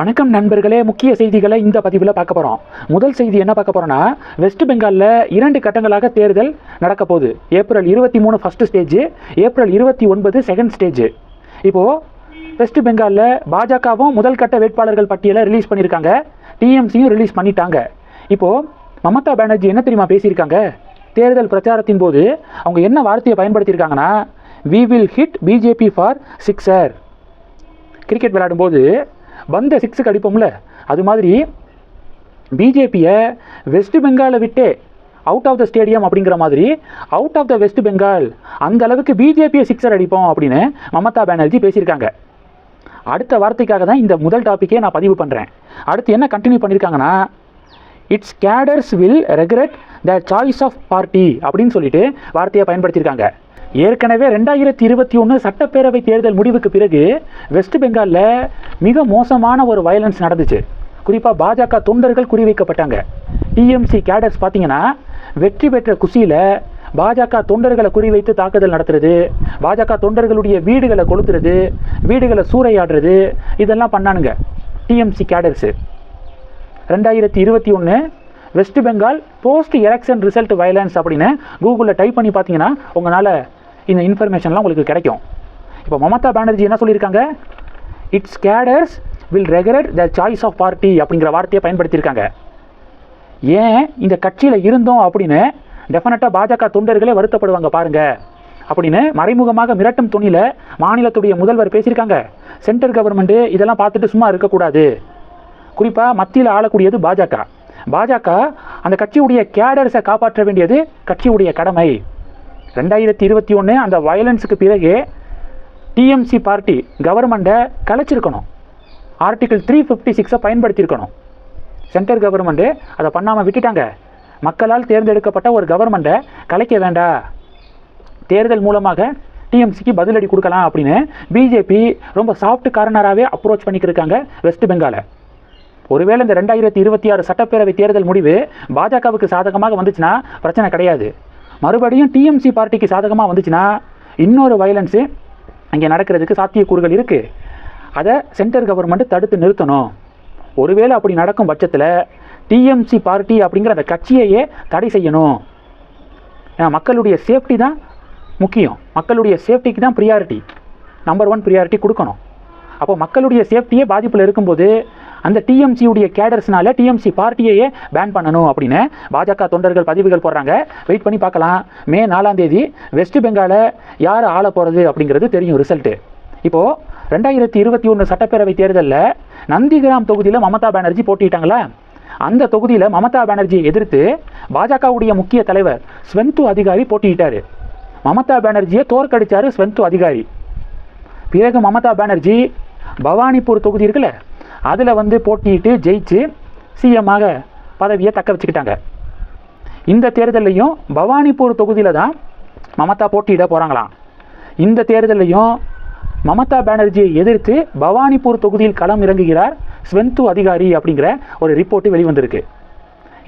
வணக்கம் நண்பர்களே, முக்கிய செய்திகளை இந்த பதிவில் பார்க்க போகிறோம். முதல் செய்தி என்ன பார்க்க போகிறோன்னா, வெஸ்ட் பெங்காலில் 2 கட்டங்களாக தேர்தல் நடக்க போகுது. April 23 first stage, April 29 second stage. இப்போது வெஸ்ட் பெங்காலில் பாஜகவும் முதல் கட்ட வேட்பாளர்கள் பட்டியலை ரிலீஸ் பண்ணியிருக்காங்க, டிஎம்சியும் ரிலீஸ் பண்ணிட்டாங்க. இப்போது மமதா பானர்ஜி என்ன தெரியுமா பேசியிருக்காங்க? தேர்தல் பிரச்சாரத்தின் போது அவங்க என்ன வார்த்தையை பயன்படுத்தியிருக்காங்கன்னா, we will hit BJP for sixer. Cricket விளையாடும்போது பந்த 6க்கு அடிப்போம்ல, அது மாதிரி பிஜேபியை வெஸ்ட் பெங்காலை விட்டே அவுட் ஆஃப் த ஸ்டேடியம் அப்படிங்கிற மாதிரி out of the West Bengal அந்த அளவுக்கு பிஜேபியை 6 அடிப்போம் அப்படின்னு மமதா பானர்ஜி பேசியிருக்காங்க. அடுத்த வார்த்தைக்காக தான் இந்த முதல் டாப்பிக்கே நான் பதிவு பண்ணுறேன். அடுத்து என்ன கண்டினியூ பண்ணியிருக்காங்கன்னா, its cadres will regret the choice of party அப்படின்னு சொல்லிட்டு வார்த்தையை பயன்படுத்தியிருக்காங்க. ஏற்கனவே 2021 சட்டப்பேரவை தேர்தல் முடிவுக்கு பிறகு வெஸ்ட் பெங்காலில் மிக மோசமான ஒரு வயலன்ஸ் நடந்துச்சு. குறிப்பாக பாஜக தொண்டர்கள் குறிவைக்கப்பட்டாங்க. டிஎம்சி கேடர்ஸ் பார்த்தீங்கன்னா வெற்றி பெற்ற குஷியில் பாஜக தொண்டர்களை குறிவைத்து தாக்குதல் நடத்துறது, பாஜக தொண்டர்களுடைய வீடுகளை கொளுத்துறது, வீடுகளை சூறையாடுறது, இதெல்லாம் பண்ணானுங்க TMC cadres. 2021 West Bengal post election result violence அப்படின்னு கூகுளில் டைப் பண்ணி பார்த்தீங்கன்னா உங்களால் இந்த இன்ஃபர்மேஷன்லாம் உங்களுக்கு கிடைக்கும். இப்போ மமதா பானர்ஜி என்ன சொல்லியிருக்காங்க? Its cadres will regret the choice of party அப்படிங்கிற வார்த்தையை பயன்படுத்தியிருக்காங்க. ஏன் இந்த கட்சியில் இருந்தோம் அப்படின்னு டெஃபினட்டாக பாஜக தொண்டர்களே வருத்தப்படுவாங்க பாருங்க அப்படின்னு மறைமுகமாக மிரட்டும் துணியில் மாநிலத்துடைய முதல்வர் பேசியிருக்காங்க. சென்ட்ரல் கவர்மெண்ட்டு இதெல்லாம் பார்த்துட்டு சும்மா இருக்கக்கூடாது. குறிப்பாக மத்தியில் ஆளக்கூடியது பாஜக அந்த கட்சியுடைய கேடர்ஸை காப்பாற்ற வேண்டியது கட்சியுடைய கடமை. 2021 அந்த வயலன்ஸுக்கு பிறகு டிஎம்சி பார்ட்டி கவர்மெண்ட்டை கலைச்சிருக்கணும், ஆர்டிகிள் 356 பயன்படுத்தியிருக்கணும். சென்ட்ரல் கவர்மெண்ட்டு அதை பண்ணாமல் விட்டுட்டாங்க. மக்களால் தேர்ந்தெடுக்கப்பட்ட ஒரு கவர்மெண்ட்டை கலைக்க வேண்டாம், தேர்தல் மூலமாக டிஎம்சிக்கு பதிலடி கொடுக்கலாம் அப்படின்னு பிஜேபி ரொம்ப சாஃப்ட் கார்னராகவே அப்ரோச் பண்ணிக்கிருக்காங்க வெஸ்ட் பெங்காலை. ஒருவேளை இந்த 2026 சட்டப்பேரவை தேர்தல் முடிவு பாஜகவுக்கு சாதகமாக வந்துச்சுன்னா பிரச்சனை கிடையாது. மறுபடியும் டிஎம்சி பார்ட்டிக்கு சாதகமாக வந்துச்சுன்னா இன்னொரு வயலன்ஸு அங்கே நடக்கிறதுக்கு சாத்தியக்கூறுகள் இருக்குது. அதை சென்ட்ரல் கவர்மெண்ட் தடுத்து நிறுத்தணும். ஒருவேளை அப்படி நடக்கும் பட்சத்தில் டிஎம்சி பார்ட்டி அப்படிங்கிற அந்த கட்சியையே தடை செய்யணும். ஏன்னா மக்களுடைய சேஃப்டி தான் முக்கியம், மக்களுடைய சேஃப்டிக்கு தான் ப்ரியாரிட்டி, நம்பர் 1 ப்ரியாரிட்டி கொடுக்கணும். அப்போ மக்களுடைய சேஃப்டியே பாதிப்பில் இருக்கும்போது அந்த டிஎம்சியுடைய கேடர்ஸ்னால டிஎம்சி பார்ட்டியையே பேன் பண்ணணும் அப்படின்னு பாஜக தொண்டர்கள் பதிவுகள் போடுறாங்க. வெயிட் பண்ணி பார்க்கலாம். மே 4 வெஸ்ட் பெங்காலை யார் ஆள போகிறது அப்படிங்கிறது தெரியும் ரிசல்ட்டு. இப்போது 2021 சட்டப்பேரவை தேர்தலில் நந்திகிராம் தொகுதியில் மமதா பானர்ஜி போட்டிட்டாங்களா, அந்த தொகுதியில் மமதா பானர்ஜியை எதிர்த்து பாஜகவுடைய முக்கிய தலைவர் ஸ்வெந்து அதிகாரி போட்டியிட்டார். மமதா பானர்ஜியை தோற்கடித்தார் ஸ்வெந்து அதிகாரி. பிறகு மமதா பானர்ஜி பவானிப்பூர் தொகுதி இருக்குல்ல, அதில் போட்டியிட்டு ஜெயிச்சு சிஎம்மாக பதவியை தக்க வச்சுக்கிட்டாங்க. இந்த தேர்தலையும் பவானிப்பூர் தொகுதியில் தான் மமதா போட்டியிட போகிறாங்களாம். இந்த தேர்தலையும் மமதா பானர்ஜியை எதிர்த்து பவானிப்பூர் தொகுதியில் களம் இறங்குகிறார் ஸ்வெந்து அதிகாரி அப்படிங்கிற ஒரு ரிப்போர்ட்டு வெளிவந்திருக்கு.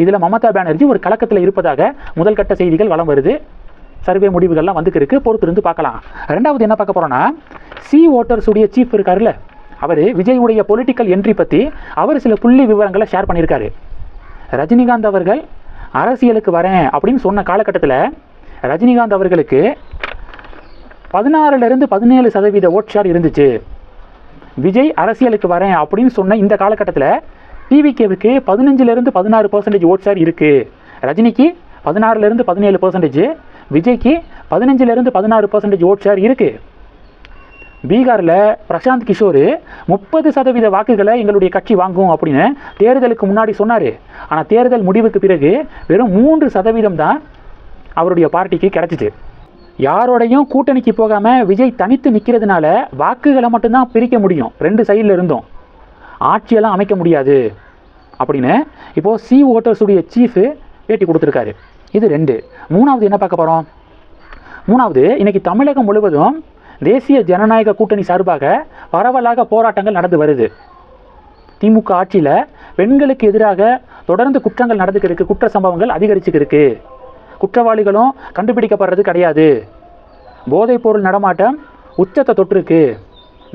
இதில் மமதா பானர்ஜி ஒரு கலக்கத்தில் இருப்பதாக முதல் கட்ட செய்திகள் வலம் வருது. சர்வே முடிவுகள்லாம் வந்துருக்கு, பொறுத்திருந்து பார்க்கலாம். ரெண்டாவது என்ன பார்க்க போகிறோன்னா, சி ஓட்டர்ஸுடைய சீஃப் இருக்காருல்ல, அவர் விஜயுடைய பொலிட்டிக்கல் என்ட்ரி பற்றி அவர் சில புள்ளி விவரங்களை ஷேர் பண்ணியிருக்காரு. ரஜினிகாந்த் அவர்கள் அரசியலுக்கு வரேன் அப்படின்னு சொன்ன காலகட்டத்தில் ரஜினிகாந்த் அவர்களுக்கு 16லேருந்து 17% ஓட் ஷேர் இருந்துச்சு. விஜய் அரசியலுக்கு வரேன் அப்படின்னு சொன்ன இந்த காலகட்டத்தில் டிவிகேவுக்கு 15லேருந்து 16% ஓட் ஷேர் இருக்குது. ரஜினிக்கு 16லேருந்து 17%, விஜய்க்கு 15லேருந்து 16% ஓட் ஷேர் இருக்குது. பீகாரில் பிரசாந்த் கிஷோர் 30% வாக்குகளை எங்களுடைய கட்சி வாங்கும் அப்படின்னு தேர்தலுக்கு முன்னாடி சொன்னார். ஆனால் தேர்தல் முடிவுக்கு பிறகு வெறும் 3% தான் அவருடைய பார்ட்டிக்கு கிடச்சிச்சு. யாரோடையும் கூட்டணிக்கு போகாமல் விஜய் தனித்து நிற்கிறதுனால வாக்குகளை மட்டும்தான் பிரிக்க முடியும், 2 சைடில் இருந்தும் ஆட்சியெல்லாம் அமைக்க முடியாது அப்படின்னு இப்போது சி ஓட்டர்ஸுடைய சீஃபு பேட்டி கொடுத்துருக்காரு. இது 2. மூணாவது என்ன பார்க்க போகிறோம்? மூணாவது, இன்றைக்கி தமிழகம் முழுவதும் தேசிய ஜனநாயக கூட்டணி சார்பாக பரவலாக போராட்டங்கள் நடந்து வருது. திமுக ஆட்சியில் பெண்களுக்கு எதிராக தொடர்ந்து குற்றங்கள் நடந்துக்கிருக்கு, குற்ற சம்பவங்கள் அதிகரிச்சுக்கிருக்கு, குற்றவாளிகளும் கண்டுபிடிக்கப்படுறது கிடையாது, போதைப்பொருள் நடமாட்டம் உச்சத்தை தொற்றுருக்கு,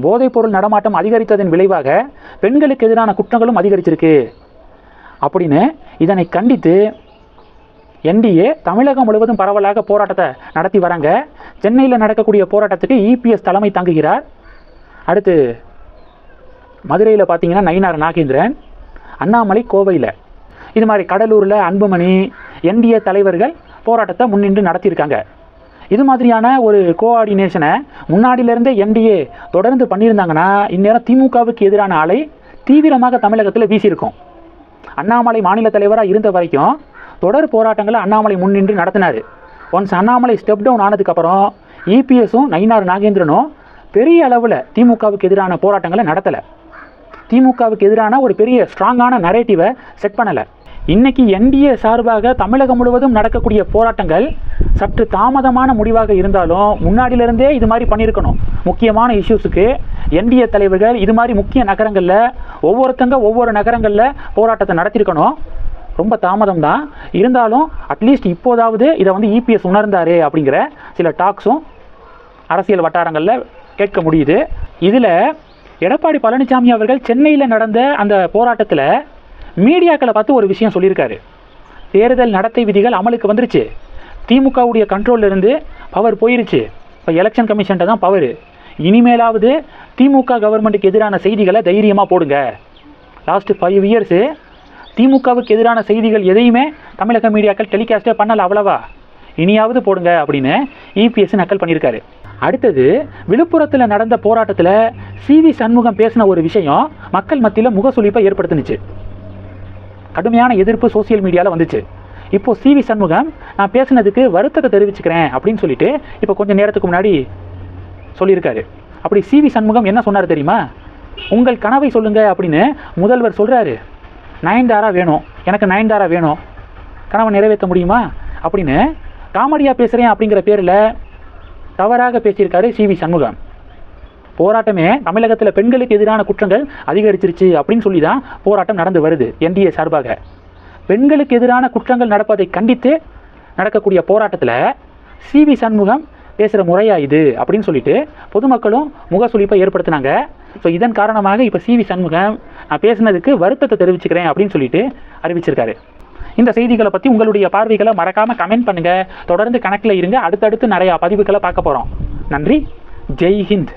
போதைப்பொருள் நடமாட்டம் அதிகரித்ததன் விளைவாக பெண்களுக்கு எதிரான குற்றங்களும் அதிகரிச்சிருக்கு அப்படின்னு இதனை கண்டித்து என்டிஏ தமிழகம் முழுவதும் பரவலாக போராட்டத்தை நடத்தி வராங்க. சென்னையில் நடக்கக்கூடிய போராட்டத்துக்கு இபிஎஸ் தலைமை தாங்குகிறார். அடுத்து மதுரையில் பார்த்தீங்கன்னா நயினார் நாகேந்திரன், அண்ணாமலை கோவையில், இது மாதிரி கடலூரில் அன்புமணி, என்டிஏ தலைவர்கள் போராட்டத்தை முன்னின்று நடத்தியிருக்காங்க. இது மாதிரியான ஒரு கோஆர்டினேஷனை முன்னாடியிலேருந்தே என்டிஏ தொடர்ந்து பண்ணியிருந்தாங்கன்னா இந்நேரம் திமுகவுக்கு எதிரான அலை தீவிரமாக தமிழகத்தில் வீசியிருக்கும். அண்ணாமலை மாநில தலைவராக இருந்த வரைக்கும் தொடர் போராட்டங்களை அண்ணாமலை முன்னின்று நடத்தினார். ஒன்ஸ் அண்ணாமலை ஸ்டெப் டவுன் ஆனதுக்கப்புறம் இபிஎஸும் நயினார் நாகேந்திரனும் பெரிய அளவில் திமுகவுக்கு எதிரான போராட்டங்களை நடத்தலை. திமுகவுக்கு எதிரான ஒரு பெரிய ஸ்ட்ராங்கான நரேட்டிவை செட் பண்ணலை. இன்னைக்கு என்டிஏ சார்பாக தமிழகம் முழுவதும் நடக்கக்கூடிய போராட்டங்கள் சற்று தாமதமான முடிவாக இருந்தாலும் முன்னாடியிலிருந்தே இது மாதிரி பண்ணியிருக்கணும். முக்கியமான இஷ்யூஸுக்கு என்டிஏ தலைவர்கள் இது மாதிரி முக்கிய நகரங்களில் ஒவ்வொரு நகரங்களில் போராட்டத்தை நடத்தியிருக்கணும். ரொம்ப தாமதம் தான் இருந்தாலும் அட்லீஸ்ட் இப்போதாவது இதை இபிஎஸ் உணர்ந்தாரு அப்படிங்கிற சில டாக்ஸும் அரசியல் வட்டாரங்களில் கேட்க முடியுது. இதில் எடப்பாடி பழனிசாமி அவர்கள் சென்னையில் நடந்த அந்த போராட்டத்தில் மீடியாக்களை பார்த்து ஒரு விஷயம் சொல்லியிருக்காரு. தேர்தல் நடத்தை விதிகள் அமலுக்கு வந்துருச்சு, திமுகவுடைய கண்ட்ரோலில் இருந்து பவர் போயிருச்சு, இப்போ எலெக்ஷன் கமிஷன்ட்ட தான் பவர், இனிமேலாவது திமுக கவர்மெண்ட்டுக்கு எதிரான செய்திகளை தைரியமாக போடுங்க. லாஸ்ட்டு 5 இயர்ஸு திமுகவுக்கு எதிரான செய்திகள் எதையுமே தமிழக மீடியாக்கள் டெலிகாஸ்டே பண்ணலை, அவ்வளவா, இனியாவது போடுங்க அப்படின்னு இபிஎஸ் நக்கல் பண்ணியிருக்காரு. அடுத்தது விழுப்புரத்தில் நடந்த போராட்டத்தில் சிவி சண்முகம் பேசின ஒரு விஷயம் மக்கள் மத்தியில் முகசுளிப்பை ஏற்படுத்துனுச்சு. கடுமையான எதிர்ப்பு சோசியல் மீடியாவில் வந்துச்சு. இப்போது சிவி சண்முகம் நான் பேசினதுக்கு வருத்தத்தை தெரிவிச்சுக்கிறேன் அப்படின்னு சொல்லிட்டு இப்போ கொஞ்சம் நேரத்துக்கு முன்னாடி சொல்லியிருக்காரு. அப்படி சிவி சண்முகம் என்ன சொன்னார் தெரியுமா? உங்கள் கனவை சொல்லுங்க அப்படின்னு முதல்வர் சொல்கிறாரு. நயன்தாரா வேணும், எனக்கு நயன்தாரா வேணும், கனவை நிறைவேற்ற முடியுமா அப்படின்னு காமெடியாக பேசுகிறேன் அப்படிங்கிற பேரில் தவறாக பேசியிருக்காரு சிவி சண்முகம். போராட்டமே தமிழகத்தில் பெண்களுக்கு எதிரான குற்றங்கள் அதிகரிச்சிருச்சு அப்படின்னு சொல்லி தான் போராட்டம் நடந்து வருது என்டிஏ சார்பாக. பெண்களுக்கு எதிரான குற்றங்கள் நடப்பதை கண்டித்து நடக்கக்கூடிய போராட்டத்தில் சிவி சண்முகம் பேசுகிற முறையா இது அப்படின்னு சொல்லிட்டு பொதுமக்களும் முகசுளிப்பை ஏற்படுத்தினாங்க. ஸோ இதன் காரணமாக இப்போ சிவி சண்முகம் நான் பேசினதுக்கு வருத்தத்தை தெரிவிச்சுக்கிறேன் அப்படின்னு சொல்லிட்டு அறிவிச்சிருக்காரு. இந்த செய்திகளை பற்றி உங்களுடைய பார்வைகளை மறக்காமல் கமெண்ட் பண்ணுங்கள். தொடர்ந்து கணக்கில் இருங்க. அடுத்தடுத்து நிறையா பதிவுகளை பார்க்க போகிறோம். நன்றி. ஜெய் ஹிந்த்.